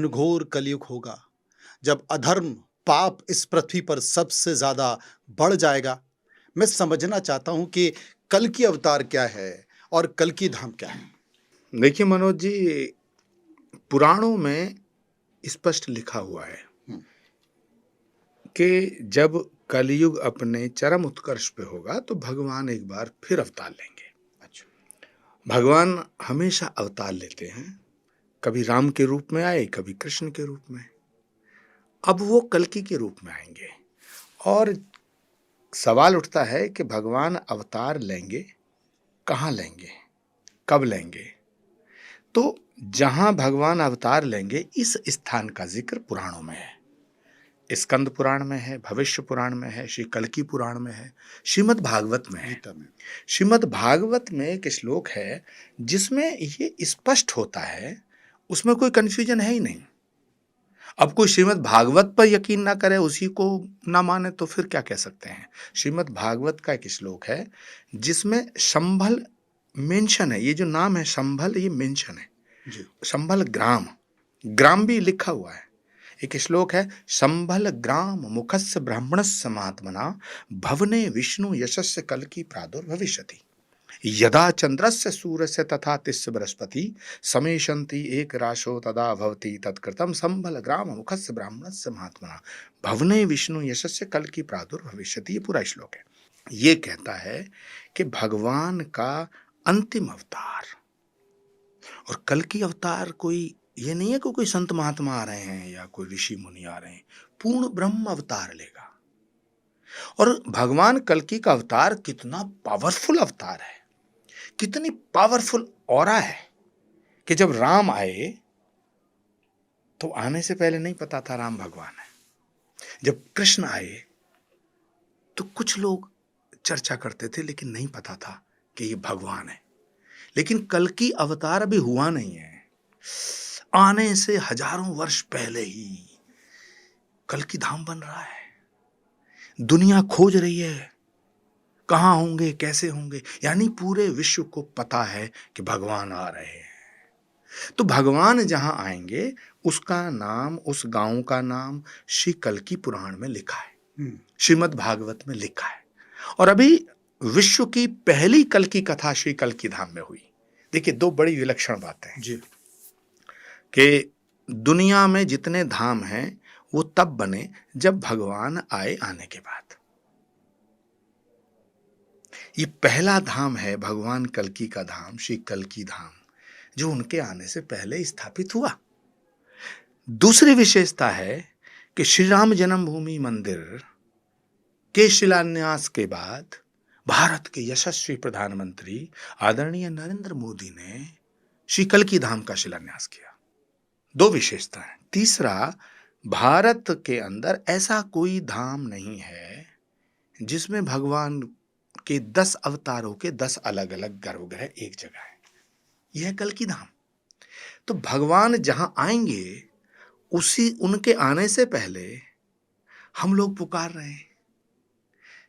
घोर कलयुग होगा जब अधर्म पाप इस पृथ्वी पर सबसे ज्यादा बढ़ जाएगा। मैं समझना चाहता हूं कि कल की अवतार क्या है और कल की धाम क्या है। देखिए मनोज जी, पुराणों में स्पष्ट लिखा हुआ है हम्म, कि जब कलयुग अपने चरम उत्कर्ष पे होगा तो भगवान एक बार फिर अवतार लेंगे। अच्छा। भगवान हमेशा अवतार लेते हैं, कभी राम के रूप में आए, कभी कृष्ण के रूप में। अब वो कल्कि के रूप में आएंगे और सवाल उठता है कि भगवान अवतार लेंगे, कहाँ लेंगे, कब लेंगे। तो जहां भगवान अवतार लेंगे इस स्थान का जिक्र पुराणों में है। स्कंद पुराण में है, भविष्य पुराण में है, श्री कल्कि पुराण में है, श्रीमद् भागवत में है। गीता में। श्रीमद् भागवत में एक श्लोक है जिसमें ये स्पष्ट होता है, उसमें कोई कंफ्यूजन है ही नहीं। अब कोई श्रीमद् भागवत पर यकीन ना करे, उसी को ना माने, तो फिर क्या कह सकते हैं। श्रीमद् भागवत का एक श्लोक है जिसमें संभल मेंशन है। ये जो नाम है संभल, ये मेंशन है। जी। संभल ग्राम, ग्राम भी लिखा हुआ है। एक श्लोक है, संभल ग्राम मुखस्य ब्राह्मणस्य महात्मना भवने विष्णु यशस्य कल्कि प्रादुर्भविष्यति यदा चंद्रस्य सूर्यस्य तथा तिस्य बृहस्पति समेशन्ति एक राशो तदा भवति तत्कृतं संभल ग्राम मुखस्य ब्राह्मणस्य महात्मना भवने विष्णु यशस्य कल्कि प्रादुर्भविष्यति। ये पूरा श्लोक है। ये कहता है कि भगवान का अंतिम अवतार, और कल्कि अवतार कोई ये नहीं है कि कोई संत महात्मा आ रहे हैं या कोई ऋषि मुनि आ रहे हैं, पूर्ण ब्रह्म अवतार लेगा। और भगवान कल्कि का अवतार कितना पावरफुल अवतार है, कितनी पावरफुल ऑरा है कि जब राम आए तो आने से पहले नहीं पता था राम भगवान है। जब कृष्ण आए तो कुछ लोग चर्चा करते थे लेकिन नहीं पता था कि ये भगवान है। लेकिन कल्कि अवतार अभी हुआ नहीं है, आने से हजारों वर्ष पहले ही कल्कि धाम बन रहा है। दुनिया खोज रही है कहां होंगे, कैसे होंगे, यानी पूरे विश्व को पता है कि भगवान आ रहे हैं। तो भगवान जहां आएंगे उसका नाम, उस गांव का नाम श्री कल्कि पुराण में लिखा है, श्रीमद् भागवत में लिखा है। और अभी विश्व की पहली कल्कि कथा श्री कल्कि धाम में हुई। देखिए, दो बड़ी विलक्षण बातें हैं जी। कि दुनिया में जितने धाम हैं वो तब बने जब भगवान आए आने के बाद। ये पहला धाम है भगवान कल्कि का धाम, श्री कल्कि धाम, जो उनके आने से पहले स्थापित हुआ। दूसरी विशेषता है कि श्री राम जन्मभूमि मंदिर के शिलान्यास के बाद भारत के यशस्वी प्रधानमंत्री आदरणीय नरेंद्र मोदी ने श्री कल्कि धाम का शिलान्यास किया। दो विशेषता है। तीसरा, भारत के अंदर ऐसा कोई धाम नहीं है जिसमें भगवान के 10 अवतारों के 10 अलग अलग गर्भगृह एक जगह है। यह है कल्कि धाम। तो भगवान जहां आएंगे उसी उनके आने से पहले हम लोग पुकार रहे हैं,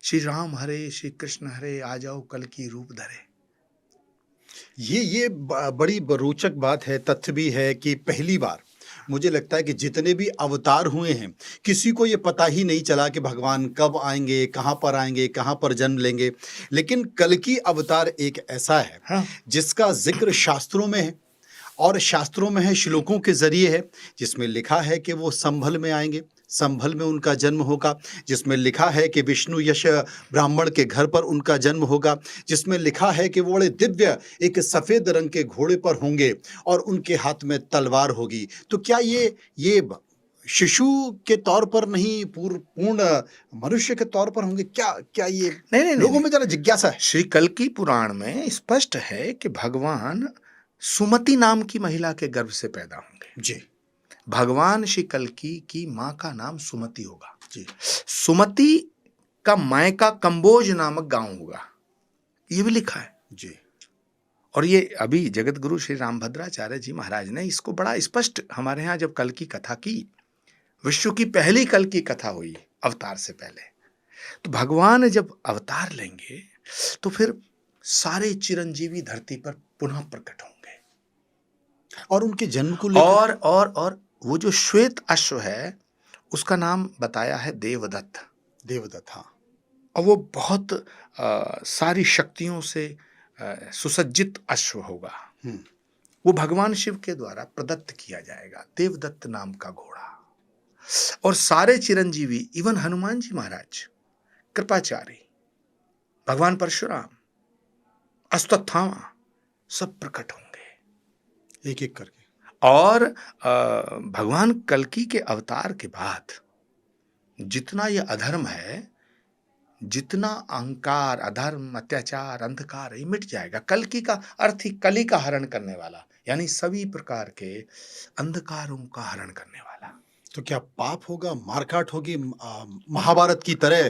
श्री राम हरे, श्री कृष्ण हरे, आ जाओ कल्कि रूप धरे। ये बड़ी रोचक बात है, तथ्य भी है कि पहली बार मुझे लगता है कि जितने भी अवतार हुए हैं किसी को ये पता ही नहीं चला कि भगवान कब आएंगे, कहाँ पर जन्म लेंगे। लेकिन कल्कि अवतार एक ऐसा है हाँ। जिसका जिक्र शास्त्रों में है, और शास्त्रों में है श्लोकों के जरिए है, जिसमें लिखा है कि वो संभल में आएंगे, संभल में उनका जन्म होगा। जिसमें लिखा है कि विष्णु यश ब्राह्मण के घर पर उनका जन्म होगा। जिसमें लिखा है कि वो बड़े दिव्य एक सफेद रंग के घोड़े पर होंगे और उनके हाथ में तलवार होगी। तो क्या ये शिशु के तौर पर नहीं, पूर्ण मनुष्य के तौर पर होंगे? क्या क्या ये नहीं, लोगों में जरा जिज्ञासा है। श्री कल्कि पुराण में स्पष्ट है कि भगवान सुमति नाम की महिला के गर्भ से पैदा होंगे। जी। भगवान श्री कल्कि की मां का नाम सुमति होगा। जी। सुमति का मायका कंबोज नामक गांव होगा, ये भी लिखा है। जी। और ये अभी जगत गुरु श्री रामभद्राचार्य जी महाराज ने इसको बड़ा स्पष्ट, हमारे यहाँ जब कल्कि कथा की, विश्व की पहली कल्कि कथा हुई अवतार से पहले, तो भगवान जब अवतार लेंगे तो फिर सारे चिरंजीवी धरती पर पुनः प्रकट होंगे। और उनके जन्म को लेकर और वो जो श्वेत अश्व है उसका नाम बताया है देवदत्त। देवदत्त, हाँ। और वो बहुत सारी शक्तियों से सुसज्जित अश्व होगा। हम्म। वो भगवान शिव के द्वारा प्रदत्त किया जाएगा, देवदत्त नाम का घोड़ा। और सारे चिरंजीवी, इवन हनुमान जी महाराज, कृपाचार्य, भगवान परशुराम, अश्वत्थामा, सब प्रकट होंगे। एक एक करके। और भगवान कल्कि के अवतार के बाद जितना ये अधर्म है, जितना अहंकार, अधर्म, अत्याचार, अंधकार, ये मिट जाएगा। कल्कि का अर्थ ही कली का हरण करने वाला, यानी सभी प्रकार के अंधकारों का हरण करने वाला। तो क्या पाप होगा, मारकाट होगी, महाभारत की तरह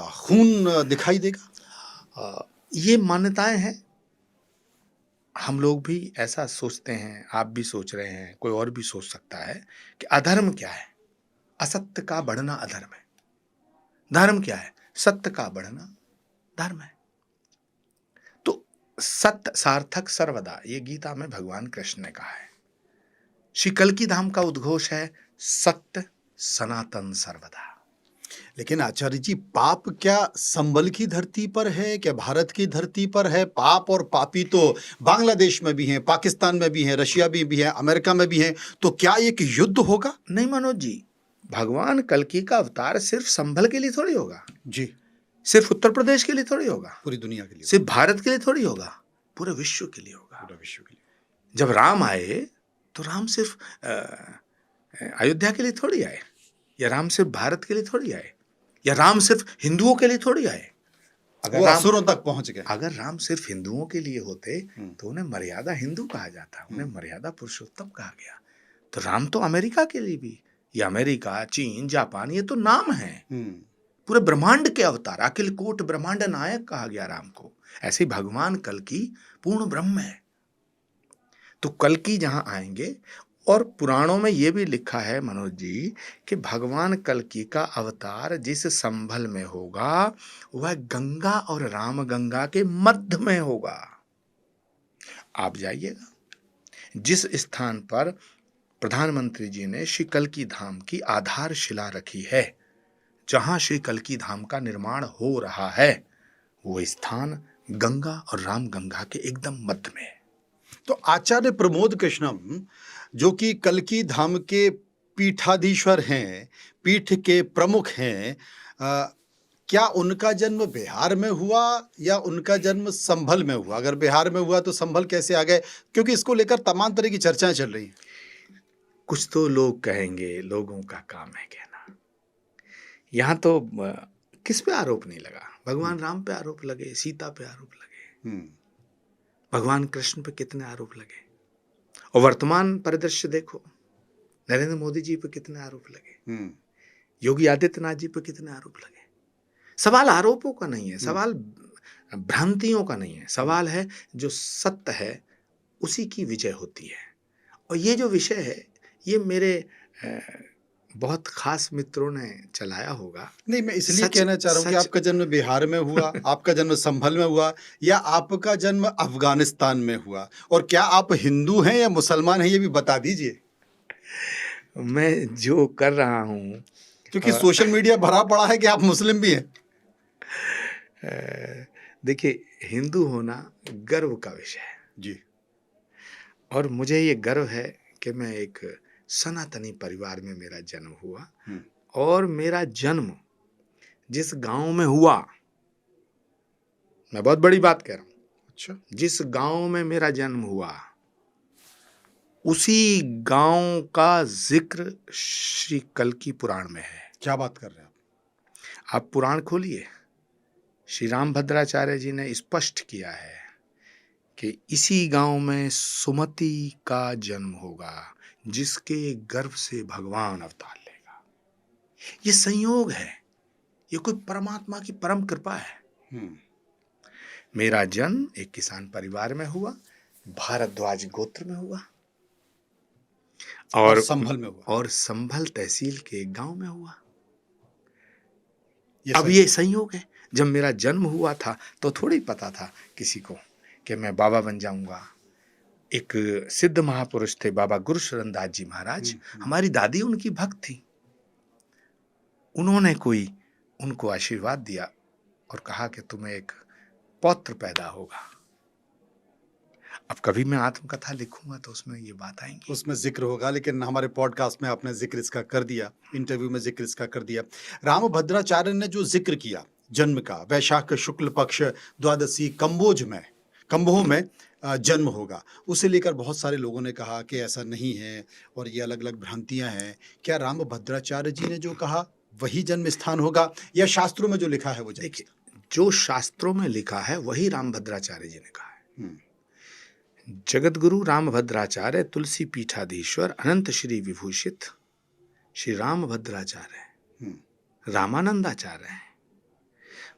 खून दिखाई देगा? ये मान्यताएं हैं। हम लोग भी ऐसा सोचते हैं, आप भी सोच रहे हैं, कोई और भी सोच सकता है कि अधर्म क्या है। असत्य का बढ़ना अधर्म है। धर्म क्या है? सत्य का बढ़ना धर्म है। तो सत्य सार्थक सर्वदा, ये गीता में भगवान कृष्ण ने कहा है। श्री कल्कि धाम का उद्घोष है सत्य सनातन सर्वदा। लेकिन आचार्य जी, पाप क्या संबल की धरती पर है, क्या भारत की धरती पर है? पाप और पापी तो बांग्लादेश में भी हैं, पाकिस्तान में भी हैं, रशिया में भी है, अमेरिका में भी हैं। तो क्या एक युद्ध होगा? नहीं मनोज जी, भगवान कल्कि का अवतार सिर्फ संभल के लिए थोड़ी होगा, जी, सिर्फ उत्तर प्रदेश के लिए थोड़ी होगा, पूरी दुनिया के लिए, सिर्फ भारत के लिए थोड़ी होगा, पूरे विश्व के लिए होगा। पूरा विश्व के लिए। जब राम आए तो राम सिर्फ अयोध्या के लिए थोड़ी आए, या राम सिर्फ भारत के लिए थोड़ी आए, या राम सिर्फ हिंदुओं के लिए थोड़ी आए। वो असुरों तक पहुंच गए। अगर राम सिर्फ हिंदुओं के लिए होते तो उन्हें मर्यादा हिंदू कहा जाता, उन्हें मर्यादा पुरुषोत्तम कहा गया। तो राम तो अमेरिका के लिए भी, ये अमेरिका, चीन, जापान, ये तो नाम है। पूरे ब्रह्मांड के अवतार, अखिल कोट ब्रह्मांड नायक कहा गया राम को। ऐसे भगवान कल्कि पूर्ण ब्रह्म है। तो कल्कि जहां आएंगे, और पुराणों में यह भी लिखा है मनोज जी कि भगवान कल्कि का अवतार जिस संभल में होगा वह गंगा और राम गंगा के मध्य में होगा। आप जाइएगा, जिस स्थान पर प्रधानमंत्री जी ने श्री कल्कि धाम की आधारशिला रखी है, जहां श्री कल्कि धाम का निर्माण हो रहा है, वो स्थान गंगा और राम गंगा के एकदम मध्य में है। तो आचार्य प्रमोद कृष्णम, जो कि कल्कि धाम के पीठाधीश्वर हैं, पीठ के प्रमुख हैं, क्या उनका जन्म बिहार में हुआ या उनका जन्म संभल में हुआ? अगर बिहार में हुआ तो संभल कैसे आ गए? क्योंकि इसको लेकर तमाम तरह की चर्चाएं चल रही हैं। कुछ तो लोग कहेंगे, लोगों का काम है कहना। यहाँ तो किस पे आरोप नहीं लगा? भगवान राम पे आरोप लगे, सीता पे आरोप लगे, भगवान कृष्ण पे कितने आरोप लगे। और वर्तमान परिदृश्य देखो, नरेंद्र मोदी जी पे कितने आरोप लगे, योगी आदित्यनाथ जी पे कितने आरोप लगे। सवाल आरोपों का नहीं है, सवाल भ्रांतियों का नहीं है, सवाल है जो सत्य है उसी की विजय होती है। और ये जो विषय है, ये मेरे बहुत खास मित्रों ने चलाया होगा। नहीं, मैं इसलिए कहना चाह रहा हूँ कि आपका जन्म बिहार में हुआ, आपका जन्म संभल में हुआ, या आपका जन्म अफगानिस्तान में हुआ, और क्या आप हिंदू हैं या मुसलमान हैं, ये भी बता दीजिए। मैं जो कर रहा हूँ, क्योंकि सोशल मीडिया भरा पड़ा है कि आप मुस्लिम भी हैं। देखिए, हिंदू होना गर्व का विषय है जी, और मुझे ये गर्व है कि मैं एक सनातनी परिवार में मेरा जन्म हुआ। और मेरा जन्म जिस गांव में हुआ, मैं बहुत बड़ी बात कह रहा हूं, अच्छा, जिस गांव में मेरा जन्म हुआ उसी गांव का जिक्र श्री कल्कि पुराण में है। क्या बात कर रहे हैं आप पुराण खोलिए, श्री रामभद्राचार्य जी ने स्पष्ट किया है कि इसी गांव में सुमति का जन्म होगा, जिसके गर्भ से भगवान अवतार लेगा। ये संयोग है, ये कोई परमात्मा की परम कृपा है। मेरा जन्म एक किसान परिवार में हुआ, भारद्वाज गोत्र में हुआ, और संभल में हुआ, और संभल तहसील के एक गांव में हुआ। अब ये संयोग है। जब मेरा जन्म हुआ था तो थोड़ी पता था किसी को कि मैं बाबा बन जाऊंगा, एक सिद्ध महापुरुष थे बाबा गुरु शरणदास जी महाराज, हमारी दादी उनकी भक्त थी। उन्होंने कोई उनको आशीर्वाद दिया और कहा कि तुम्हें एक पौत्र पैदा होगा। अब कभी मैं आत्मकथा लिखूंगा तो उसमें ये बात आएंगी, उसमें जिक्र होगा, लेकिन हमारे पॉडकास्ट में आपने जिक्र इसका कर दिया, इंटरव्यू में जिक्र इसका कर दिया। रामभद्राचार्य ने जो जिक्र किया जन्म का, वैशाख शुक्ल पक्ष द्वादशी कंबोह में जन्म होगा, उसे लेकर बहुत सारे लोगों ने कहा कि ऐसा नहीं है और ये अलग अलग भ्रांतियां हैं। क्या रामभद्राचार्य जी ने जो कहा वही जन्म स्थान होगा या शास्त्रों में जो लिखा है वो जन्म? देखिए, जो शास्त्रों में लिखा है वही रामभद्राचार्य जी ने कहा है। जगत गुरु रामभद्राचार्य तुलसी पीठाधीश्वर अनंत श्री विभूषित श्री रामभद्राचार्य रामानंदाचार्य हैं।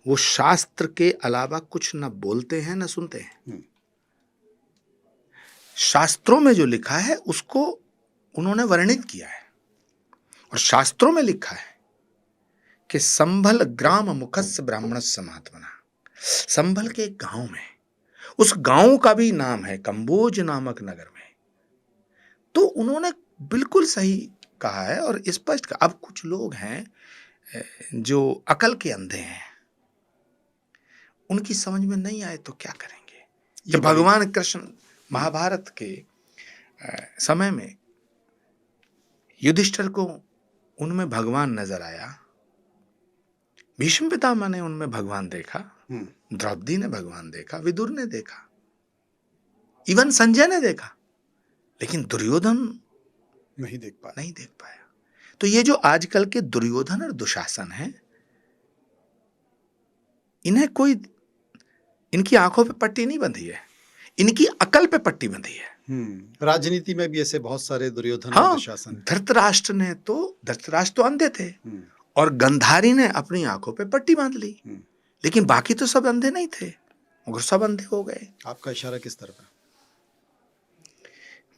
वो शास्त्र के अलावा कुछ न बोलते हैं न सुनते हैं। शास्त्रों में जो लिखा है उसको उन्होंने वर्णित किया है, और शास्त्रों में लिखा है कि संभल ग्राम मुखस्य ब्राह्मणस्य महात्मना। संभल के एक गांव में, उस गांव का भी नाम है कंबोज नामक नगर में। तो उन्होंने बिल्कुल सही कहा है और स्पष्ट कहा। अब कुछ लोग हैं जो अकल के अंधे हैं, उनकी समझ में नहीं आए तो क्या करेंगे। जब भगवान कृष्ण महाभारत के समय में युधिष्ठिर को उनमें भगवान नजर आया, भीष्म पितामह ने उनमें भगवान देखा, द्रौपदी ने भगवान देखा, विदुर ने देखा, इवन संजय ने देखा, लेकिन दुर्योधन नहीं देख पाया। तो ये जो आजकल के दुर्योधन और दुशासन हैं, इन्हें कोई, इनकी आंखों पे पट्टी नहीं बंधी है, इनकी अकल पे पट्टी बंधी है। राजनीति में भी ऐसे बहुत सारे दुर्योधन और दुशासन। धृतराष्ट्र तो अंधे थे और गंधारी ने अपनी आंखों पे पट्टी बांध ली, लेकिन बाकी तो सब अंधे नहीं थे, मगर सब अंधे हो गए। आपका इशारा किस तरफ है?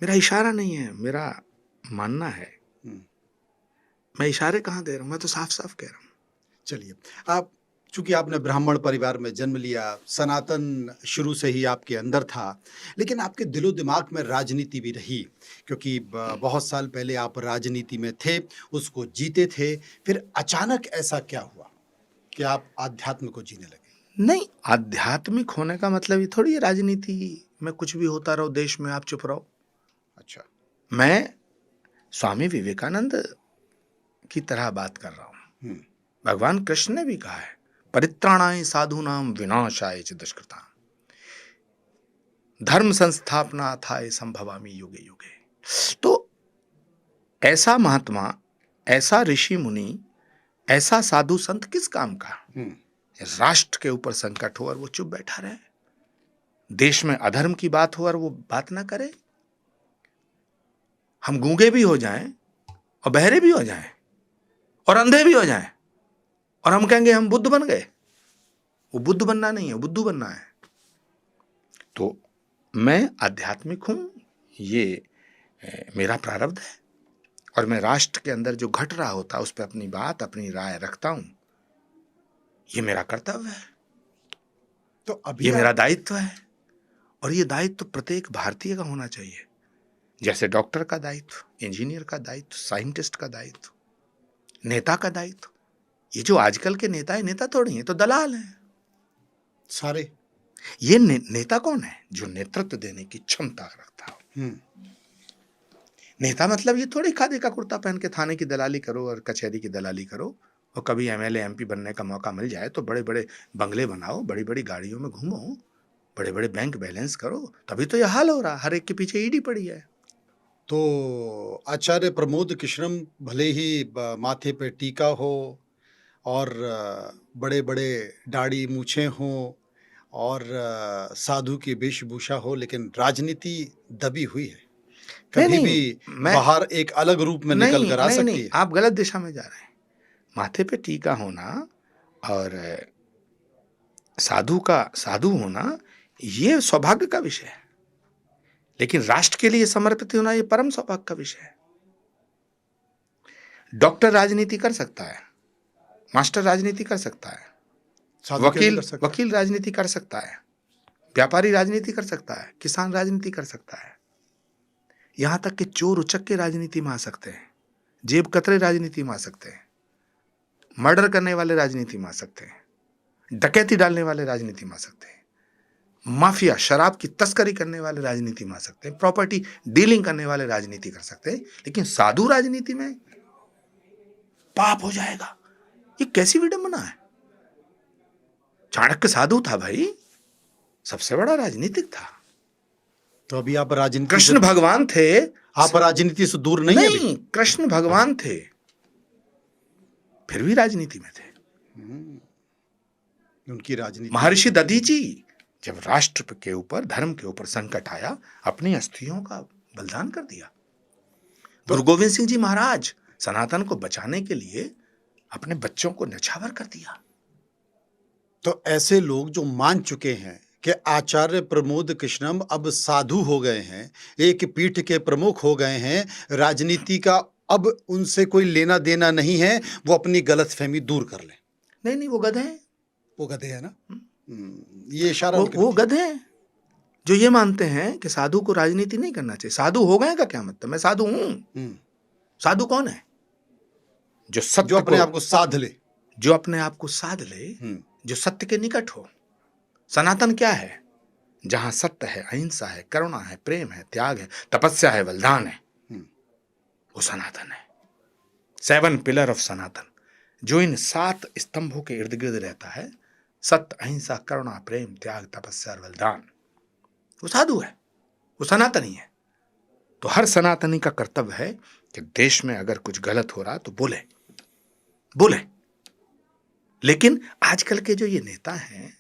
मेरा इशारा नहीं है, मेरा मानना है। मैं इशारे कहाँ दे रहा हूं, मैं तो साफ साफ कह रहा हूं। चलिए, आप चूंकि आपने ब्राह्मण परिवार में जन्म लिया, सनातन शुरू से ही आपके अंदर था, लेकिन आपके दिलो दिमाग में राजनीति भी रही, क्योंकि बहुत साल पहले आप राजनीति में थे, उसको जीते थे। फिर अचानक ऐसा क्या हुआ कि आप आध्यात्म को जीने लगे? नहीं, आध्यात्मिक होने का मतलब ये थोड़ी है राजनीति में कुछ भी होता रहो, देश में आप चुप रहो। अच्छा, मैं स्वामी विवेकानंद की तरह बात कर रहा हूं। भगवान कृष्ण ने भी कहा है, परित्राणाय साधूनाम विनाशाय च दुष्कृताम, धर्म संस्थापनार्थाय संभवामि युगे युगे। तो ऐसा महात्मा, ऐसा ऋषि मुनि, ऐसा साधु संत किस काम का? राष्ट्र के ऊपर संकट हो और वो चुप बैठा रहे, देश में अधर्म की बात हो और वो बात ना करे, हम गूंगे भी हो जाएं और बहरे भी हो जाएं और अंधे भी हो जाएं और हम कहेंगे हम बुद्ध बन गए। वो बुद्ध बनना नहीं है, बुद्धू बनना है। तो मैं आध्यात्मिक हूं, ये मेरा प्रारब्ध है, और मैं राष्ट्र के अंदर जो घट रहा होता है उस पर अपनी बात, अपनी राय रखता हूं। ये मेरा कर्तव्य है, तो अभी ये मेरा दायित्व है, और ये दायित्व प्रत्येक भारतीय का होना चाहिए। जैसे डॉक्टर का दायित्व, इंजीनियर का दायित्व, साइंटिस्ट का दायित्व, नेता का दायित्व। ये जो आजकल के नेता है, नेता थोड़ी हैं, तो दलाल हैं सारे। ये नेता कौन है? जो नेतृत्व देने की क्षमता रखता हो। नेता मतलब ये थोड़ी खादी का कुर्ता पहन के थाने की दलाली करो और कचहरी की दलाली करो, और कभी एमएलए एमपी बनने का मौका मिल जाए तो बड़े बड़े बंगले बनाओ, बड़ी बड़ी गाड़ियों में घूमो, बड़े बड़े बैंक बैलेंस करो। तभी तो यह हाल हो रहा, हर एक के पीछे ईडी पड़ी है। तो आचार्य प्रमोद कृष्णम भले ही माथे पे टीका हो और बड़े बड़े दाढ़ी मूछें हों और साधु की वेशभूषा हो, लेकिन राजनीति दबी हुई है, कभी भी बाहर एक अलग रूप में निकल कर आ सकती है। आप गलत दिशा में जा रहे हैं। माथे पे टीका होना और साधु होना ये सौभाग्य का विषय है, लेकिन राष्ट्र के लिए समर्पित होना ये परम सौभाग्य का विषय है। डॉक्टर राजनीति कर सकता है, मास्टर राजनीति कर सकता है, वकील राजनीति कर सकता है, व्यापारी राजनीति कर सकता है, किसान राजनीति कर सकता है, यहां तक कि चोर उचक्के राजनीति में आ सकते हैं, जेब कतरे राजनीति में आ सकते हैं, मर्डर करने वाले राजनीति में आ सकते हैं, डकैती डालने वाले राजनीति में आ सकते हैं, माफिया शराब की तस्करी करने वाले राजनीति में आ सकते हैं, प्रॉपर्टी डीलिंग करने वाले राजनीति कर सकते हैं, लेकिन साधु राजनीति में पाप हो जाएगा। ये कैसी विडंबना है। चाणक्य साधु था भाई, सबसे बड़ा राजनीतिक था। तो अभी आप राजनीति कृष्ण भगवान थे। आप राजनीति से दूर नहीं है अभी? नहीं, कृष्ण भगवान थे, फिर भी राजनीति में थे। उनकी राजनीति। महर्षि दधीची जब राष्ट्र के ऊपर, धर्म के ऊपर संकट आया, अपनी अस्थियों का बलिदान कर दिया। गुरु गोविंद सिंह जी महाराज सनातन को बचाने के लिए अपने बच्चों को न्यौछावर कर दिया। तो ऐसे लोग जो मान चुके हैं कि आचार्य प्रमोद कृष्णम अब साधु हो गए हैं, एक पीठ के प्रमुख हो गए हैं, राजनीति का अब उनसे कोई लेना देना नहीं है, वो अपनी गलतफहमी दूर कर लें। नहीं नहीं, वो गधे हैं। वो गधे हैं ना। ये इशारा वो गधे हैं जो ये मानते हैं कि साधु को राजनीति नहीं करना चाहिए। साधु हो गए का क्या मतलब? मैं साधु हूं। साधु कौन है? जो सत्य, जो अपने आप को साध ले, जो अपने आप को साध ले, जो सत्य के निकट हो। सनातन क्या है? जहां सत्य है, अहिंसा है, करुणा है, प्रेम है, त्याग है, तपस्या है, बलिदान है, वो सनातन है। 7 पिलर ऑफ सनातन, जो इन 7 स्तंभों के इर्द गिर्द रहता है, सत्य, अहिंसा, करुणा, प्रेम, त्याग, तपस्या और बलिदान, वो साधु है, वो सनातनी है। तो हर सनातनी का कर्तव्य है कि देश में अगर कुछ गलत हो रहा तो बोले बोले। लेकिन आजकल के जो ये नेता हैं,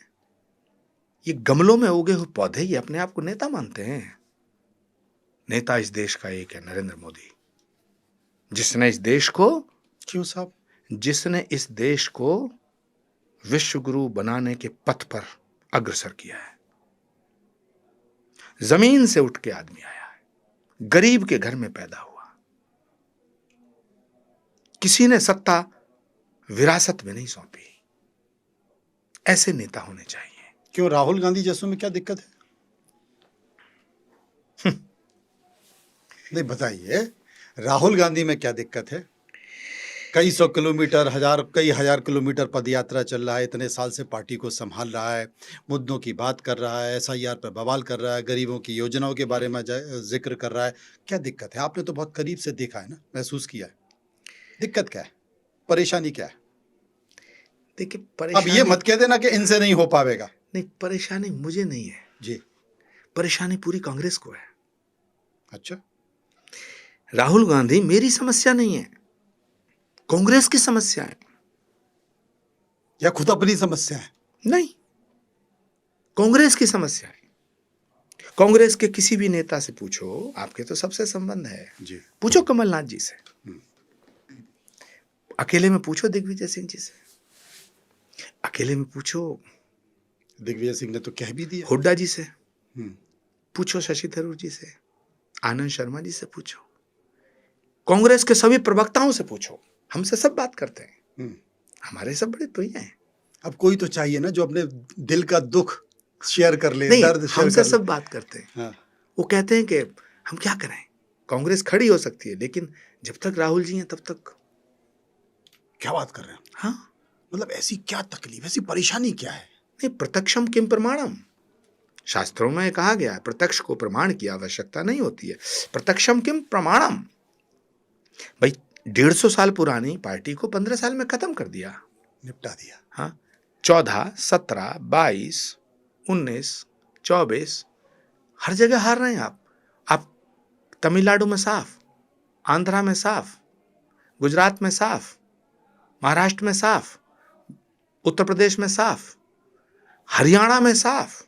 ये गमलों में उगे हुए पौधे, ये अपने आप को नेता मानते हैं। नेता इस देश का एक है, नरेंद्र मोदी, जिसने इस देश को, क्यों साहब, जिसने इस देश को विश्व गुरु बनाने के पथ पर अग्रसर किया है। जमीन से उठ के आदमी आया है, गरीब के घर में पैदा हुआ। किसी ने सत्ता विरासत में नहीं सौंपी। ऐसे नेता होने चाहिए। क्यों राहुल गांधी जैसों में क्या दिक्कत है? नहीं बताइए, राहुल गांधी में क्या दिक्कत है? कई सौ किलोमीटर, कई हजार किलोमीटर पदयात्रा चल रहा है, इतने साल से पार्टी को संभाल रहा है, मुद्दों की बात कर रहा है, SIR पर बवाल कर रहा है, गरीबों की योजनाओं के बारे में जिक्र कर रहा है। क्या दिक्कत है? आपने तो बहुत करीब से देखा है ना, महसूस किया है। दिक्कत क्या है? परेशानी क्या है? देखिए, अब ये मत कह देना कि इनसे नहीं हो पाएगा। नहीं, परेशानी मुझे नहीं है जी, परेशानी पूरी कांग्रेस को है। अच्छा, राहुल गांधी मेरी समस्या नहीं है, कांग्रेस की समस्या है। या खुद अपनी समस्या है? नहीं, कांग्रेस की समस्या है। कांग्रेस के किसी भी नेता से पूछो, आपके तो सबसे संबंध है जी, पूछो कमलनाथ जी से, अकेले में पूछो दिग्विजय सिंह जी से, अकेले में पूछो दिग्विजय सिंह ने तो कह भी दिया, हुड्डा जी से पूछो, शशि थरूर जी से, आनंद शर्मा जी से पूछो, कांग्रेस के सभी प्रवक्ताओं से पूछो। हमसे सब बात करते हैं, हमारे सब बड़े प्रिय हैं। अब कोई तो चाहिए ना जो अपने दिल का दुख शेयर कर ले, नहीं, दर्द शेयर हमसे कर सब बात करते हैं। हाँ। वो कहते हैं कि हम क्या करें, कांग्रेस खड़ी हो सकती है, लेकिन जब तक राहुल जी हैं तब तक। क्या बात कर रहे हैं? हाँ, मतलब ऐसी क्या तकलीफ, ऐसी परेशानी क्या है? नहीं, प्रत्यक्षम किम प्रमाणम, शास्त्रों में कहा गया है, प्रत्यक्ष को प्रमाण की आवश्यकता नहीं होती है। प्रत्यक्षम किम प्रमाणम, भाई 150 साल पुरानी पार्टी को 15 साल में खत्म कर दिया, निपटा दिया। हाँ, 14, 17, 22, 19, 24 हर जगह हार रहे हैं आप तमिलनाडु में साफ, आंध्रा में साफ, गुजरात में साफ, महाराष्ट्र में साफ, उत्तर प्रदेश में साफ, हरियाणा में साफ।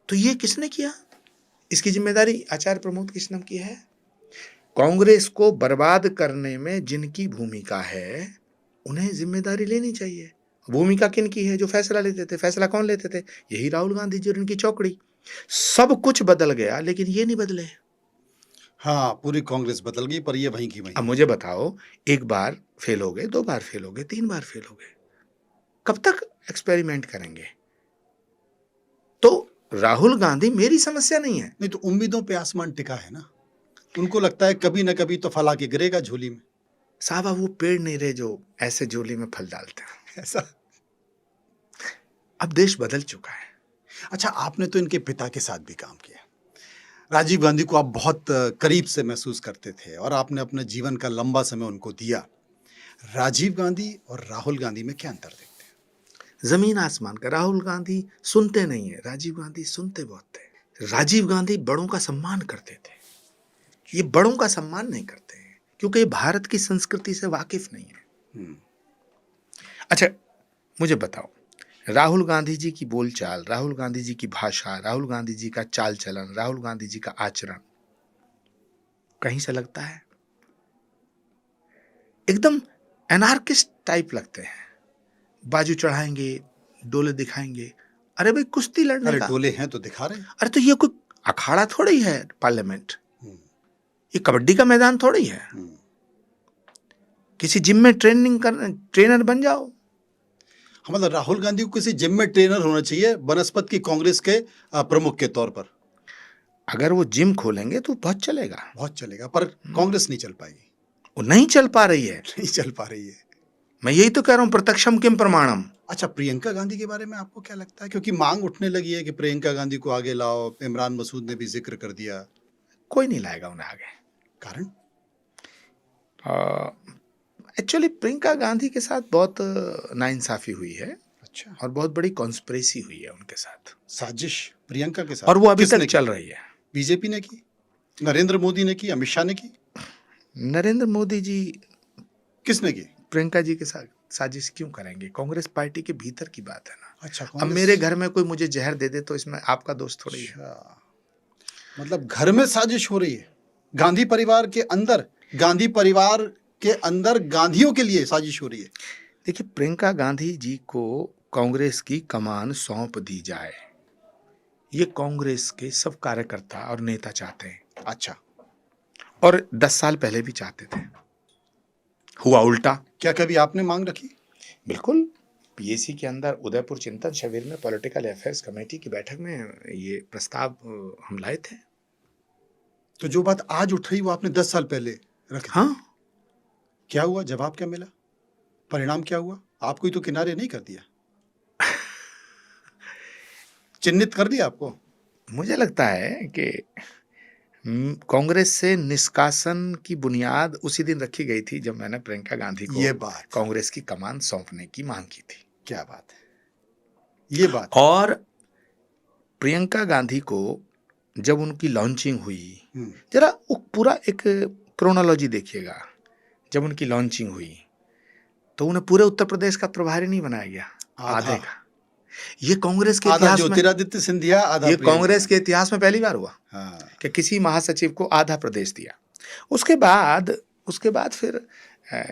तो ये किसने किया? इसकी जिम्मेदारी आचार्य प्रमोद कृष्णम की है। कांग्रेस को बर्बाद करने में जिनकी भूमिका है, उन्हें जिम्मेदारी लेनी चाहिए। भूमिका किन की है? जो फैसला लेते थे। फैसला कौन लेते थे? यही राहुल गांधी जी और इनकी चौकड़ी। सब कुछ बदल गया, लेकिन ये नहीं बदले। हाँ, पूरी कांग्रेस बदल गई, पर ये वहीं की वहीं। अब मुझे बताओ, एक बार फेल हो गए, 2 बार फेल हो गए, 3 बार फेल हो गए, कब तक एक्सपेरिमेंट करेंगे? तो राहुल गांधी मेरी समस्या नहीं है। नहीं तो उम्मीदों पे आसमान टिका है ना, उनको लगता है कभी ना कभी तो फल आके गिरेगा झोली में। साहब अब वो पेड़ नहीं रहे जो ऐसे झोली में फल डालते हैं। ऐसा। अब देश बदल चुका है। अच्छा, आपने तो इनके पिता के साथ भी काम किया। राजीव गांधी को आप बहुत करीब से महसूस करते थे और आपने अपने जीवन का लंबा समय उनको दिया। राजीव गांधी और राहुल गांधी में क्या अंतर देखते हैं? जमीन आसमान का। राहुल गांधी सुनते नहीं है, राजीव गांधी सुनते बहुत थे। राजीव गांधी बड़ों का सम्मान करते थे, ये बड़ों का सम्मान नहीं करते हैं क्योंकि ये भारत की संस्कृति से वाकिफ नहीं है। अच्छा, मुझे बताओ, राहुल गांधी जी की बोलचाल, राहुल गांधी जी की भाषा, राहुल गांधी जी का चाल चलन, राहुल गांधी जी का आचरण कहीं से लगता है? एकदम एनार्किस्ट टाइप लगते हैं। बाजू चढ़ाएंगे, डोले दिखाएंगे। अरे भाई, कुश्ती लड़ने अरे का, डोले हैं तो दिखा रहे हैं। अरे तो ये कोई अखाड़ा थोड़ी है पार्लियामेंट, ये कबड्डी का मैदान थोड़ी है। किसी जिम में ट्रेनर बन जाओ। मतलब राहुल गांधी को किसी जिम में ट्रेनर होना चाहिए बनस्पत की कांग्रेस के प्रमुख के तौर पर। अगर वो जिम खोलेंगे तो बहुत चलेगा, बहुत चलेगा, पर कांग्रेस नहीं चल पाएगी। वो नहीं चल पा रही है। नहीं चल पा रही है। मैं यही तो कह रहा हूं, प्रत्यक्षम किम प्रमाणम। अच्छा, प्रियंका गांधी के बारे में आपको क्या लगता है? क्योंकि मांग उठने लगी है कि प्रियंका गांधी को आगे लाओ, इमरान मसूद ने भी जिक्र कर दिया। कोई नहीं लाएगा उन्हें आगे। कारण? एक्चुअली प्रियंका गांधी के साथ बहुत नाइंसाफी हुई है। अच्छा। और बहुत बड़ी कॉन्स्पिरेसी हुई है उनके साथ, साजिश प्रियंका के साथ, और वो अभी किसने तक की? चल रही है। बीजेपी ने की, नरेंद्र मोदी ने की, अमित शाह ने की? नरेंद्र मोदी जी किसने की? प्रियंका जी के साथ साजिश क्यों करेंगे? कांग्रेस पार्टी के भीतर की बात है ना। अच्छा, अब कांग्रेस। मेरे घर में कोई मुझे जहर दे दे तो इसमें आपका दोस्त थोड़ी है। अच्छा, मतलब घर में साजिश हो रही है गांधी परिवार के अंदर, गांधी परिवार के अंदर गांधियों के लिए साजिश हो रही है। देखिए, प्रियंका गांधी जी को कांग्रेस की कमान सौंप दी जाए, ये कांग्रेस के सब कार्यकर्ता और नेता चाहते हैं। अच्छा, और 10 साल पहले भी चाहते थे। हुआ उल्टा। क्या कभी आपने मांग रखी? बिल्कुल। पीएसी के अंदर उदयपुर चिंतन शिविर में पॉलिटिकल अफेयर्स कमेटी की बैठक में ये प्रस्ताव हम लाए थे। तो जो बात आज उठ रही वो आपने 10 साल पहले रख दी। हाँ, क्या हुआ? जवाब क्या मिला? परिणाम क्या हुआ? आपको ही तो किनारे नहीं कर दिया, चिन्हित कर दिया आपको। मुझे लगता है कि कांग्रेस से निष्कासन की बुनियाद उसी दिन रखी गई थी जब मैंने प्रियंका गांधी को ये बात, कांग्रेस की कमान सौंपने की मांग की थी। क्या बात है, ये बात। और प्रियंका गांधी को जब उनकी लॉन्चिंग हुई, जरा वो पूरा एक क्रोनोलॉजी देखिएगा। जब उनकी लॉन्चिंग हुई तो उन्हें पूरे उत्तर प्रदेश का प्रभारी नहीं बनाया गया, आधे का। ये कांग्रेस के आधा इतिहास में, ज्योतिरादित्य सिंधिया, आधा ये प्रियंका। कांग्रेस के इतिहास में पहली बार हुआ कि किसी महासचिव को आधा प्रदेश दिया। उसके बाद फिर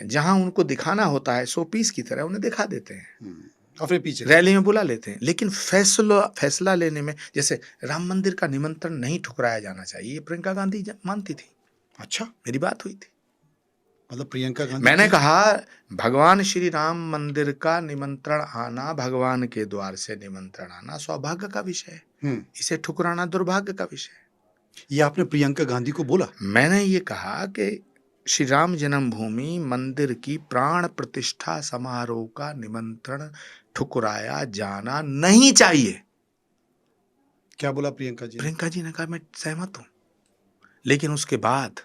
जहां उनको दिखाना होता है, शो पीस की तरह उन्हें दिखा देते हैं और फिर पीछे रैली में बुला लेते हैं। लेकिन फैसला लेने में, जैसे राम मंदिर का निमंत्रण नहीं ठुकराया जाना चाहिए, ये प्रियंका गांधी मानती थी। अच्छा, मेरी बात हुई थी। मतलब प्रियंका गांधी, मैंने कहा भगवान श्री राम मंदिर का निमंत्रण आना, भगवान के द्वार से निमंत्रण आना सौभाग्य का विषय है, इसे ठुकराना दुर्भाग्य का विषय है। ये आपने प्रियंका गांधी को बोला? मैंने ये कहा कि श्री राम जन्मभूमि मंदिर की प्राण प्रतिष्ठा समारोह का निमंत्रण ठुकराया जाना नहीं चाहिए। क्या बोला प्रियंका जी? प्रियंका जी ने कहा मैं सहमत हूं। लेकिन उसके बाद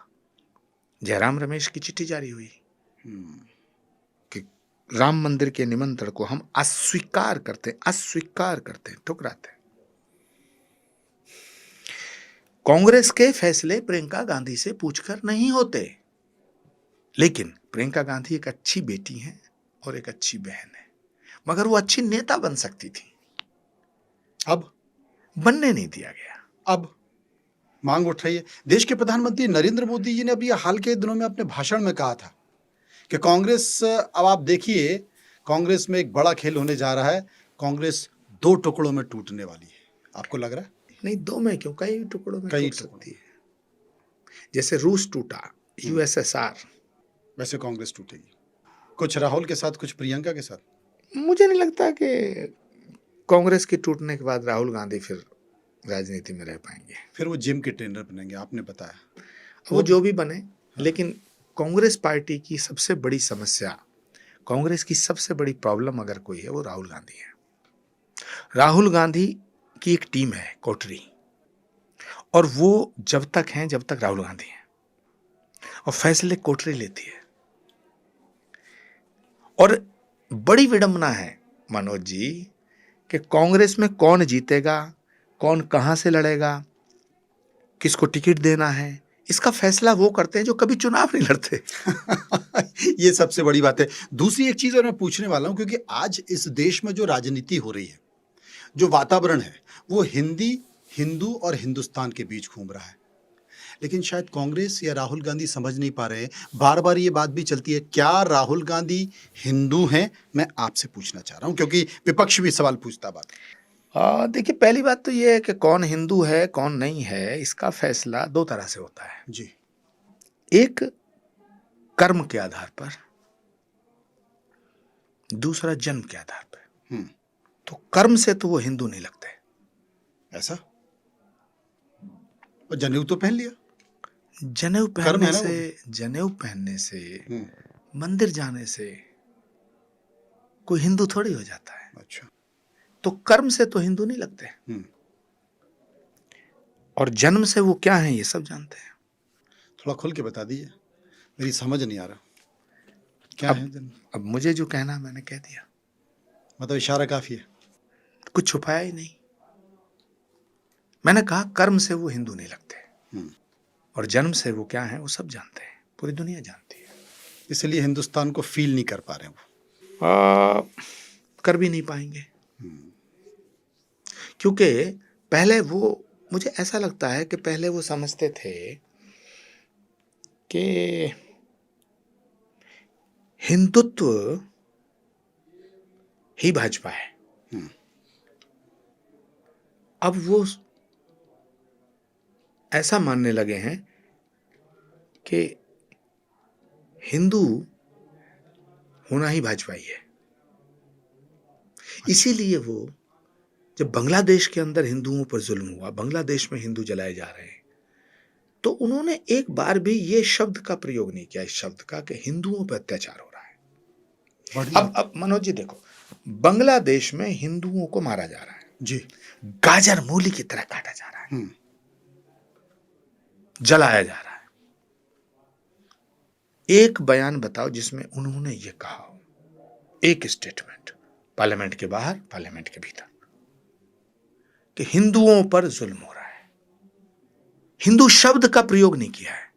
जयराम रमेश की चिट्ठी जारी हुई कि राम मंदिर के निमंत्रण को हम अस्वीकार करते, ठुकराते। कांग्रेस के फैसले प्रियंका गांधी से पूछकर नहीं होते। लेकिन प्रियंका गांधी एक अच्छी बेटी है और एक अच्छी बहन है, मगर वो अच्छी नेता बन सकती थी, अब बनने नहीं दिया गया। अब मांग उठ रही है। देश के प्रधानमंत्री नरेंद्र मोदी जी ने अभी हाल के दिनों में अपने भाषण में कहा था कि कांग्रेस, अब आप देखिए, कांग्रेस में एक बड़ा खेल होने जा रहा है। कांग्रेस 2 टुकड़ों में टूटने वाली है। आपको लग रहा है? नहीं, 2 में क्यों, कई टुकड़ों में कई टूट सकती है। जैसे रूस टूटा, यूएसएसआर, वैसे कांग्रेस टूटेगी, कुछ राहुल के साथ, कुछ प्रियंका के साथ। मुझे नहीं लगता कि कांग्रेस के टूटने के बाद राहुल गांधी फिर राजनीति में रह पाएंगे। फिर वो जिम के ट्रेनर बनेंगे, आपने बताया। वो जो भी बने, लेकिन कांग्रेस पार्टी की सबसे बड़ी समस्या, कांग्रेस की सबसे बड़ी प्रॉब्लम अगर कोई है वो राहुल गांधी है। राहुल गांधी की एक टीम है कोटरी, और वो जब तक हैं जब तक राहुल गांधी हैं, और फैसले कोटरी लेती है। और बड़ी विडंबना है मनोज जी कि कांग्रेस में कौन जीतेगा, कौन कहां से लड़ेगा, किसको टिकट देना है, इसका फैसला वो करते हैं जो कभी चुनाव नहीं लड़ते। ये सबसे बड़ी बात है। दूसरी एक चीज और मैं पूछने वाला हूं, क्योंकि आज इस देश में जो राजनीति हो रही है, जो वातावरण है, वो हिंदू और हिंदुस्तान के बीच घूम रहा है। लेकिन शायद कांग्रेस या राहुल गांधी समझ नहीं पा रहे हैं। बार बार ये बात भी चलती है, क्या राहुल गांधी हिंदू हैं? मैं आपसे पूछना चाह रहा हूं, क्योंकि विपक्ष भी सवाल पूछता बात। देखिए, पहली बात तो ये है कि कौन हिंदू है कौन नहीं है, इसका फैसला दो तरह से होता है। जी। एक कर्म के आधार पर, दूसरा जन्म के आधार पर। तो कर्म से तो वो हिंदू नहीं लगते। ऐसा? और जनेऊ तो पहन लिया। जनेऊ कर्म है पहनने ना से, जनेऊ पहनने से, हम्म। मंदिर जाने से कोई हिंदू थोड़ी हो जाता है। अच्छा। तो कर्म से तो हिंदू नहीं लगते, हम्म। और जन्म से वो क्या है ये सब जानते हैं। थोड़ा खुल के बता दीजिए, मेरी समझ नहीं आ रहा क्या है जन्म। अब मुझे जो कहना मैंने कह दिया, मतलब इशारा काफी है। कुछ छुपाया ही नहीं। मैंने कहा कर्म से वो हिंदू नहीं लगते, और जन्म से वो क्या है वो सब जानते हैं, पूरी दुनिया जानती है। इसलिए हिंदुस्तान को फील नहीं कर पा रहे वो। कर भी नहीं पाएंगे, क्योंकि पहले वो, मुझे ऐसा लगता है कि पहले वो समझते थे कि हिंदुत्व ही भाजपा है। अब वो ऐसा मानने लगे हैं कि हिंदू होना ही भाजपा ही है। इसीलिए वो, जब बांग्लादेश के अंदर हिंदुओं पर जुल्म हुआ, बांग्लादेश में हिंदू जलाए जा रहे हैं, तो उन्होंने एक बार भी ये शब्द का प्रयोग नहीं किया, इस शब्द का, कि हिंदुओं पर अत्याचार हो रहा है। अब मनोज जी देखो, बांग्लादेश में हिंदुओं को मारा जा रहा है जी, गाजर मूली की तरह काटा जा रहा है, जलाया जा रहा है। एक बयान बताओ जिसमें उन्होंने ये कहा हो, एक स्टेटमेंट, पार्लियामेंट के बाहर, पार्लियामेंट के भीतर, कि हिंदुओं पर जुल्म हो रहा है। हिंदू शब्द का प्रयोग नहीं किया है,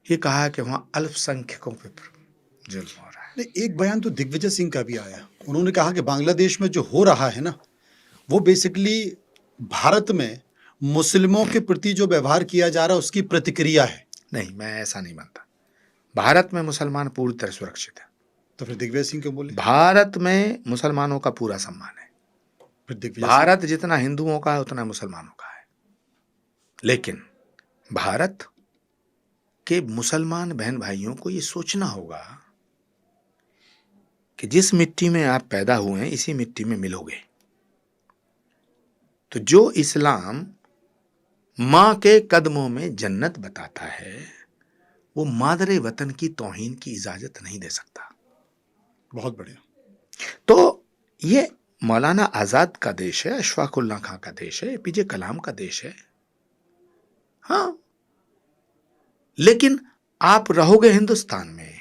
ये कहा है कि वहां अल्पसंख्यकों पर जुल्म हो रहा है। एक बयान तो दिग्विजय सिंह का भी आया, उन्होंने कहा कि बांग्लादेश में जो हो रहा है ना, वो बेसिकली भारत में मुस्लिमों के प्रति जो व्यवहार किया जा रहा है उसकी प्रतिक्रिया है। नहीं, मैं ऐसा नहीं मानता। भारत में मुसलमान पूरी तरह सुरक्षित है। तो फिर दिग्विजय सिंह क्यों बोले? भारत में मुसलमानों का पूरा सम्मान है। फिर दिग्विजय भारत जितना हिंदुओं का है उतना मुसलमानों का है। लेकिन भारत के मुसलमान बहन भाइयों को ये सोचना होगा कि जिस मिट्टी में आप पैदा हुए हैं इसी मिट्टी में मिलोगे। तो जो इस्लाम मां के कदमों में जन्नत बताता है, वो मादरे वतन की तौहीन की इजाजत नहीं दे सकता। बहुत बढ़िया। तो ये मौलाना आजाद का देश है, अशफाकुल्ला खां का देश है, एपीजे कलाम का देश है। हाँ, लेकिन आप रहोगे हिंदुस्तान में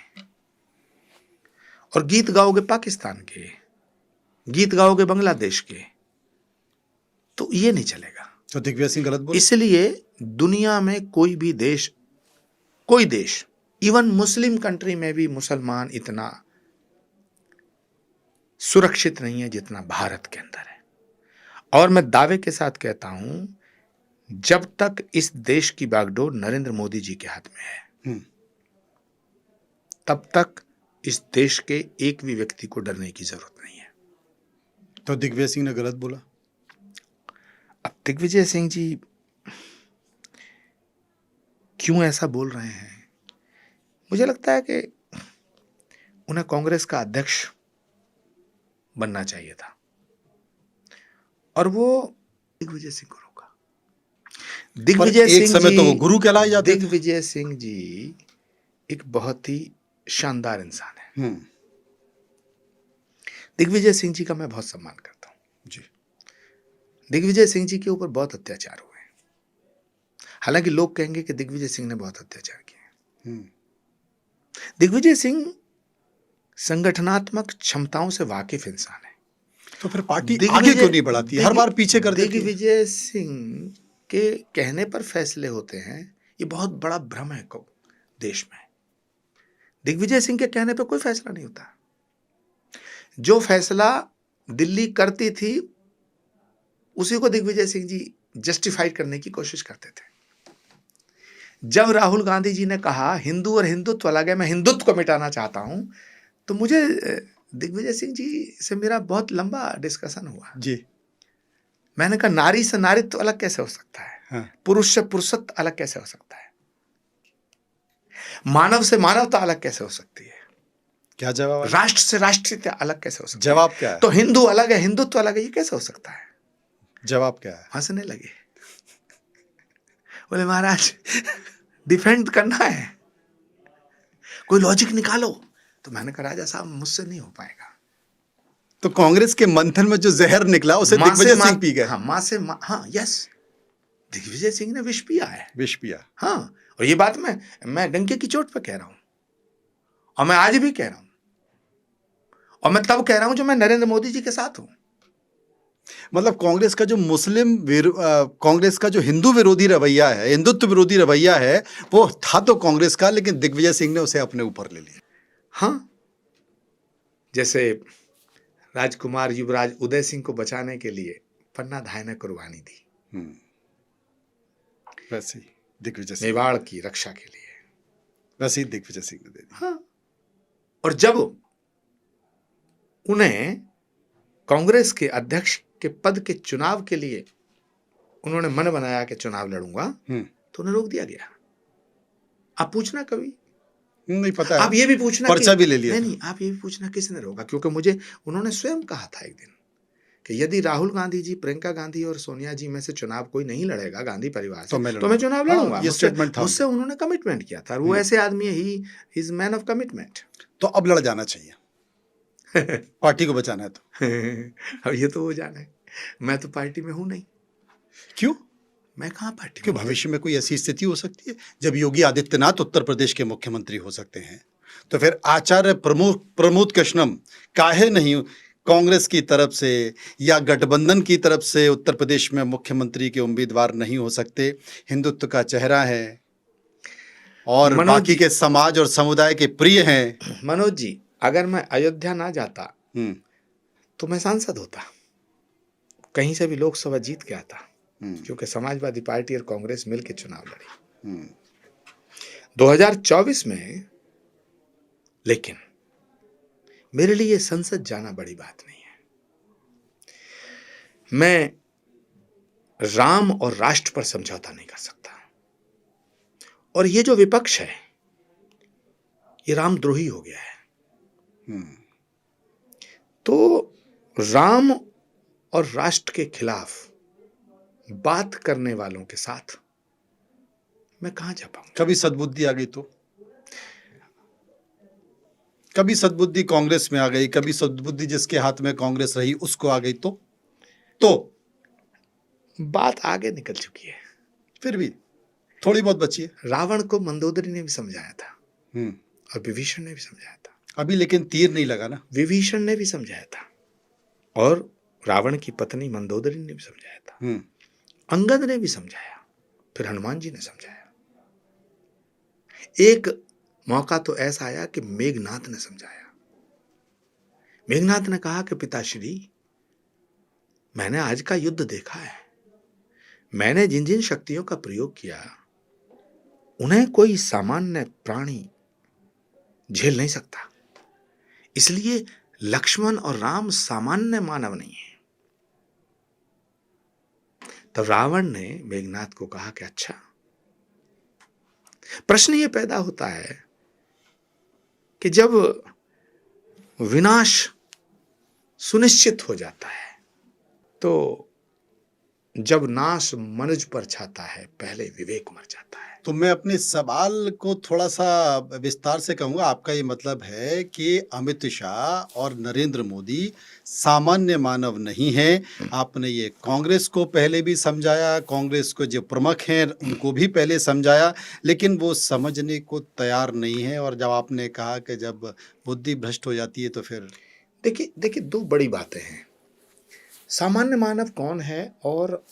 और गीत गाओगे पाकिस्तान के, गीत गाओगे बांग्लादेश के, तो ये नहीं चलेगा। तो दिग्विजय सिंह गलत बोले? इसलिए दुनिया में कोई भी देश, कोई देश, इवन मुस्लिम कंट्री में भी मुसलमान इतना सुरक्षित नहीं है जितना भारत के अंदर है। और मैं दावे के साथ कहता हूं, जब तक इस देश की बागडोर नरेंद्र मोदी जी के हाथ में है, तब तक इस देश के एक भी व्यक्ति को डरने की जरूरत नहीं है। तो दिग्विजय सिंह ने गलत बोला? अब दिग्विजय सिंह जी क्यों ऐसा बोल रहे हैं? मुझे लगता है कि उन्हें कांग्रेस का अध्यक्ष बनना चाहिए था, और वो दिग्विजय सिंह को रोका। पर दिग्विजय एक सिंह समय तो वो जी, गुरु कहलाए जाते थे। दिग्विजय सिंह जी एक बहुत ही शानदार इंसान है। दिग्विजय सिंह जी का मैं बहुत सम्मान करता हूं जी। दिग्विजय सिंह जी के ऊपर बहुत अत्याचार हुए हैं। हालांकि लोग कहेंगे कि दिग्विजय सिंह ने बहुत अत्याचार किए। दिग्विजय सिंह संगठनात्मक क्षमताओं से वाकिफ इंसान है। तो फिर पार्टी आगे क्यों नहीं बढ़ाती, हर बार पीछे कर देती है? दिग्विजय सिंह के कहने पर फैसले होते हैं, ये बहुत बड़ा भ्रम है देश में। दिग्विजय सिंह के कहने पर कोई फैसला नहीं होता। जो फैसला दिल्ली करती थी उसी को दिग्विजय सिंह जी जस्टिफाइड करने की कोशिश करते थे। जब राहुल गांधी जी ने कहा हिंदू और हिंदुत्व अलग है, मैं हिंदुत्व को मिटाना चाहता हूं, तो मुझे दिग्विजय सिंह जी से मेरा बहुत लंबा डिस्कशन हुआ जी। मैंने कहा नारी से नारित्व अलग कैसे हो सकता है? हाँ। पुरुष से पुरुषत्व अलग कैसे हो सकता है? मानव से मानवता अलग कैसे हो सकती है? क्या जवाब है? राष्ट्र से राष्ट्रीयता अलग कैसे हो सकती है? जवाब क्या है? तो हिंदू अलग है, हिंदुत्व अलग है, ये कैसे हो सकता है? जवाब क्या है? हंसने लगे, बोले महाराज डिफेंड करना है, कोई लॉजिक निकालो। तो मैंने कहा राजा साहब मुझसे नहीं हो पाएगा। तो कांग्रेस के मंथन में जो जहर निकला उसे दिग्विजय सिंह पी गए। हाँ, यस, दिग्विजय सिंह ने विष पिया है। विष पिया। हाँ, और ये बात मैं डंके की चोट पे कह रहा हूं, और मैं आज भी कह रहा हूं, और मैं तब कह रहा हूं जब मैं नरेंद्र मोदी जी के साथ हूं। मतलब कांग्रेस का जो कांग्रेस का जो हिंदू विरोधी रवैया है, हिंदुत्व विरोधी रवैया है, वो था तो कांग्रेस का, लेकिन दिग्विजय सिंह ने उसे अपने ऊपर ले लिया। हाँ, जैसे राजकुमार युवराज उदय सिंह को बचाने के लिए पन्ना धाय ने कुर्बानी दी, वैसे ही दिग्विजय सिंह, मेवाड़ की रक्षा के लिए, वैसे ही दिग्विजय सिंह ने दे दी। हाँ, और जब उन्हें कांग्रेस के अध्यक्ष के पद के चुनाव के लिए उन्होंने मन बनाया कि चुनाव लड़ूंगा, तो उन्हें रोक दिया गया। आप पूछना कभी नहीं पता है, आप ये भी पूछना पर्चा भी ले लिया। नहीं, आप ये भी पूछना किसने रोका, क्योंकि मुझे उन्होंने स्वयं कहा था एक दिन कि यदि राहुल गांधी जी, प्रियंका गांधी और सोनिया जी में से चुनाव कोई नहीं लड़ेगा गांधी परिवार से, तो मैं चुनाव लड़ूंगा। ये स्टेटमेंट था मुझसे उन्होंने कमिटमेंट किया था। वो ऐसे आदमी है, he is man of commitment. तो अब लड़ जाना चाहिए पार्टी को बचाना है तो। अब ये तो वो जाने, मैं तो पार्टी में हूं नहीं। क्यों? मैं कहाँ पार्टी क्यों? भविष्य में कोई ऐसी स्थिति हो सकती है जब योगी आदित्यनाथ उत्तर प्रदेश के मुख्यमंत्री हो सकते हैं, तो फिर आचार्य प्रमोद कृष्णम काहे नहीं कांग्रेस की तरफ से या गठबंधन की तरफ से उत्तर प्रदेश में मुख्यमंत्री के उम्मीदवार नहीं हो सकते? हिंदुत्व का चेहरा है और बाकी के समाज और समुदाय के प्रिय हैं। मनोज जी, अगर मैं अयोध्या ना जाता तो मैं सांसद होता, कहीं से भी लोकसभा जीत गया था, क्योंकि समाजवादी पार्टी और कांग्रेस मिलकर चुनाव लड़ी 2024 में। लेकिन मेरे लिए संसद जाना बड़ी बात नहीं है। मैं राम और राष्ट्र पर समझौता नहीं कर सकता, और ये जो विपक्ष है ये रामद्रोही हो गया है। तो राम और राष्ट्र के खिलाफ बात करने वालों के साथ मैं कहां जा पाऊंगा? कभी सद्बुद्धि आ गई तो, कभी सद्बुद्धि कांग्रेस में आ गई, कभी सद्बुद्धि जिसके हाथ में कांग्रेस रही उसको आ गई तो बात आगे निकल चुकी है। फिर भी थोड़ी बहुत बची है। रावण को मंदोदरी ने भी समझाया था और विभीषण ने भी समझाया था। अभी लेकिन तीर नहीं लगा ना। विभीषण ने भी समझाया था और रावण की पत्नी मंदोदरी ने भी समझाया था, अंगद ने भी समझाया, फिर हनुमान जी ने समझाया। एक मौका तो ऐसा आया कि मेघनाथ ने समझाया। मेघनाथ ने कहा कि पिताश्री, मैंने आज का युद्ध देखा है, मैंने जिन जिन शक्तियों का प्रयोग किया उन्हें कोई सामान्य प्राणी झेल नहीं सकता, इसलिए लक्ष्मण और राम सामान्य मानव नहीं है। तब रावण ने मेघनाथ को कहा कि अच्छा, प्रश्न यह पैदा होता है कि जब विनाश सुनिश्चित हो जाता है तो जब नाश मनुज पर छाता है, पहले विवेक मर जाता है। तो मैं अपने सवाल को थोड़ा-सा विस्तार से कहूँगा। आपका ये मतलब है कि अमित शाह और नरेंद्र मोदी सामान्य मानव नहीं हैं। आपने ये कांग्रेस को पहले भी समझाया, कांग्रेस के जो प्रमुख हैं उनको भी पहले समझाया, लेकिन वो समझने को तैयार नहीं हैं। और जब आपने कहा कि जब बुद्धि भ्रष्ट हो जाती है तो फिर देखिए 2 बड़ी बातें हैं। सामान्य मानव कौन है और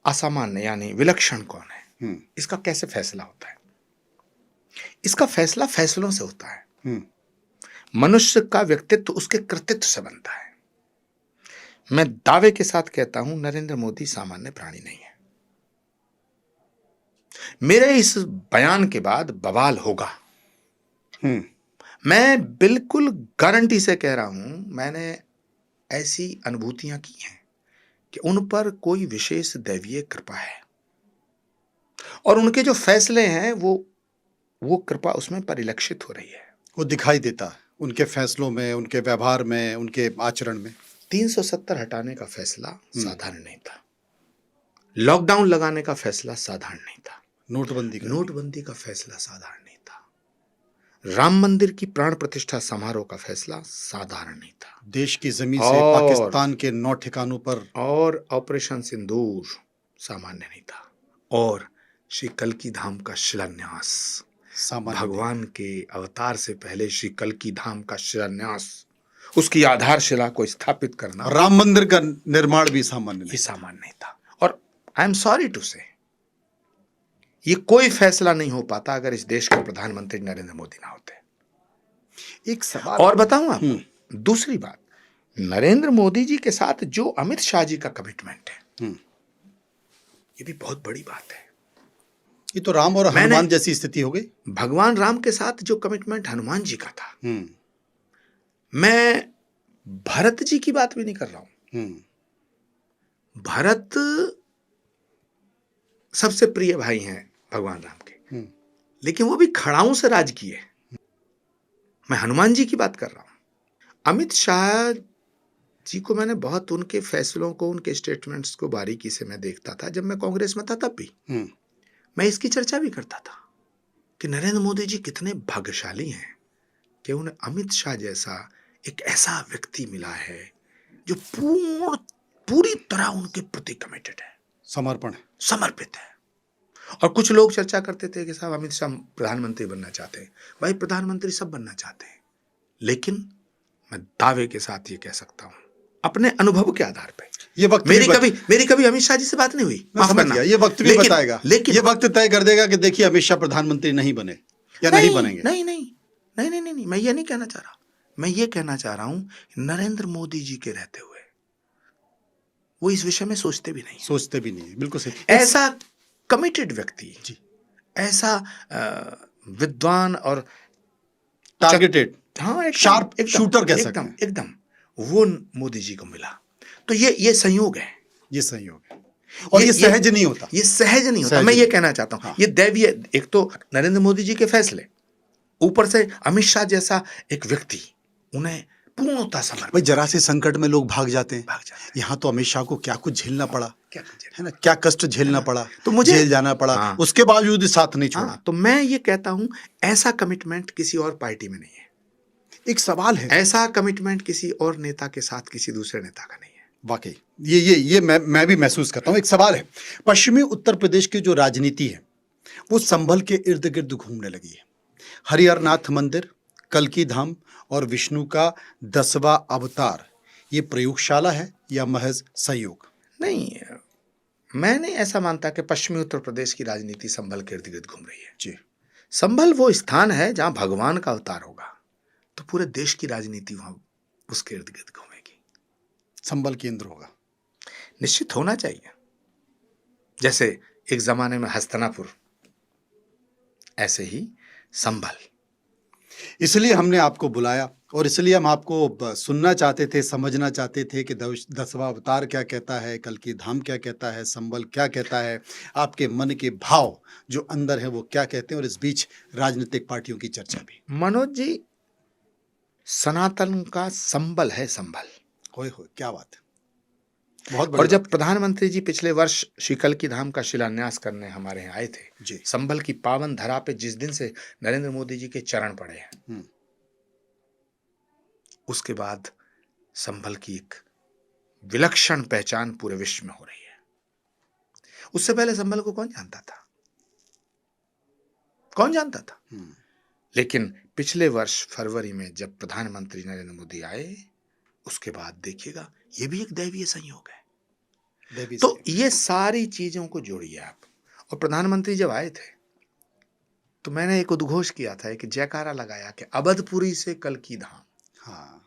असामान्य यानी विलक्षण कौन है, हुँ, इसका कैसे फैसला होता है? इसका फैसला फैसलों से होता है। हुँ, मनुष्य का व्यक्तित्व उसके कृतित्व से बनता है। मैं दावे के साथ कहता हूं, नरेंद्र मोदी सामान्य प्राणी नहीं है। मेरे इस बयान के बाद बवाल होगा। हुँ, मैं बिल्कुल गारंटी से कह रहा हूं, मैंने ऐसी अनुभूतियां की हैं कि उन पर कोई विशेष दैवीय कृपा है और उनके जो फैसले हैं वो कृपा उसमें परिलक्षित हो रही है। वो दिखाई देता है उनके फैसलों में, उनके व्यवहार में, उनके आचरण में। 370 हटाने का फैसला साधारण नहीं था। लॉकडाउन लगाने का फैसला साधारण नहीं था। नोटबंदी का फैसला साधारण नहीं था। राम मंदिर की प्राण प्रतिष्ठा समारोह का फैसला साधारण नहीं था। देश की जमीन से और पाकिस्तान के 9 ठिकानों पर ऑपरेशन सिंदूर सामान्य नहीं था। और श्री कल्की धाम का शिलान्यास, सामान्य नहीं। भगवान के अवतार से पहले श्री कल्की धाम का शिलान्यास, उसकी आधारशिला को स्थापित करना, राम मंदिर का निर्माण भी सामान्य ये नहीं। सामान्य नहीं था। और आई एम सॉरी टू से, ये कोई फैसला नहीं हो पाता अगर इस देश के प्रधानमंत्री नरेंद्र मोदी ना होते। एक सवाल और बताऊं आपको, दूसरी बात, नरेंद्र मोदी जी के साथ जो अमित शाह जी का कमिटमेंट है, ये भी बहुत बड़ी बात है। ये तो राम और हनुमान जैसी स्थिति हो गई। भगवान राम के साथ जो कमिटमेंट हनुमान जी का था, हम्म, मैं भरत जी की बात भी नहीं कर रहा हूं। भरत सबसे प्रिय भाई हैं भगवान राम के, लेकिन वो भी खड़ाऊं से राज किए। मैं हनुमान जी की बात कर रहा हूं। अमित शाह जी को मैंने बहुत, उनके फैसलों को, उनके स्टेटमेंट्स को बारीकी से मैं देखता था। जब मैं कांग्रेस में था तब भी मैं इसकी चर्चा भी करता था कि नरेंद्र मोदी जी कितने भाग्यशाली हैं कि उन्हें अमित शाह जैसा एक ऐसा व्यक्ति मिला है जो पूरी तरह उनके प्रति कमिटेड है, समर्पित है। और कुछ लोग चर्चा करते थे कि साहब अमित शाह प्रधानमंत्री बनना चाहते हैं। भाई, प्रधानमंत्री सब बनना चाहते हैं, लेकिन मैं दावे के साथ ये कह सकता हूं अपने अनुभव के आधार पे, ये वक्त मेरी कभी अमित शाह जी से बात नहीं हुई, मैं समझ गया। ये वक्त भी बताएगा, लेकिन ये वक्त तय कर देगा कि देखिए अमित शाह प्रधानमंत्री नहीं बने या नहीं बनेंगे। नहीं, मैं ये नहीं कहना चाह रहा। मैं ये कहना चाह रहा हूं नरेंद्र मोदी जी के रहते हुए वो इस विषय में सोचते भी नहीं। बिल्कुल सही। ऐसा कमिटेड व्यक्ति जी, ऐसा विद्वान और टारगेटेड, हाँ, शार्प शूटर कह सकते हैं, एकदम वो मोदी जी को मिला। तो ये संयोग है, और ये सहज नहीं होता। मैं ये कहना चाहता हूं, ये दैवीय, एक तो नरेंद्र मोदी जी के फैसले, ऊपर से अमित शाह जैसा एक व्यक्ति, उन्हें पूर्णतः समर्पित। भाई, जरा से संकट में लोग भाग जाते हैं। यहाँ तो अमित शाह को क्या कुछ झेलना पड़ा, है ना, क्या कष्ट झेलना पड़ा, तो मुझे जेल जाना पड़ा, उसके बावजूद साथ नहीं छोड़ा। तो मैं ये कहता हूं ऐसा कमिटमेंट किसी और पार्टी में नहीं है। एक सवाल है, ऐसा कमिटमेंट किसी और नेता के साथ किसी दूसरे नेता का नहीं है। वाकई ये मैं भी महसूस करता हूं। एक सवाल है, पश्चिमी उत्तर प्रदेश की जो राजनीति है वो संभल के इर्द गिर्द घूमने लगी है। हरिहरनाथ मंदिर, कल्की धाम और विष्णु का 10वां अवतार, ये प्रयोगशाला है या महज संयोग? नहीं, मैं नहीं ऐसा मानता कि पश्चिमी उत्तर प्रदेश की राजनीति संभल के इर्द गिर्द घूम रही है जी। संभल वो स्थान है जहां भगवान का अवतार होगा, तो पूरे देश की राजनीति वहां उसके इर्द गिर्द घूमेगी। संभल केंद्र होगा, निश्चित होना चाहिए। जैसे एक जमाने में हस्तिनापुर, ऐसे ही संभल। इसलिए हमने आपको बुलाया और इसलिए हम आपको सुनना चाहते थे, समझना चाहते थे कि 10वां अवतार क्या कहता है, कल्की धाम क्या कहता है, संभल क्या कहता है, आपके मन के भाव जो अंदर है वो क्या कहते हैं, और इस बीच राजनीतिक पार्टियों की चर्चा भी। मनोज जी, सनातन का संबल है संभल। होए क्या बात है। बहुत और बड़ी जब बात प्रधानमंत्री जी पिछले वर्ष श्री कल्की धाम का शिलान्यास करने हमारे यहाँ आए थे, जी। संभल की पावन धरा पे जिस दिन से नरेंद्र मोदी जी के चरण पड़े हैं, हुँ, उसके बाद संभल की एक विलक्षण पहचान पूरे विश्व में हो रही है। उससे पहले संभल को कौन जानता था? कौन जानता था? हुँ, लेकिन पिछले वर्ष फरवरी में जब प्रधानमंत्री नरेंद्र मोदी आए, उसके बाद देखिएगा, ये भी एक दैवीय संयोग है। दैवीय तो संयोग। ये सारी चीजों को जोड़िए आप। और प्रधानमंत्री जब आए थे, तो मैंने एक उद्घोष किया था, एक जयकारा लगाया कि अवधपुरी से कल्की धाम। हाँ,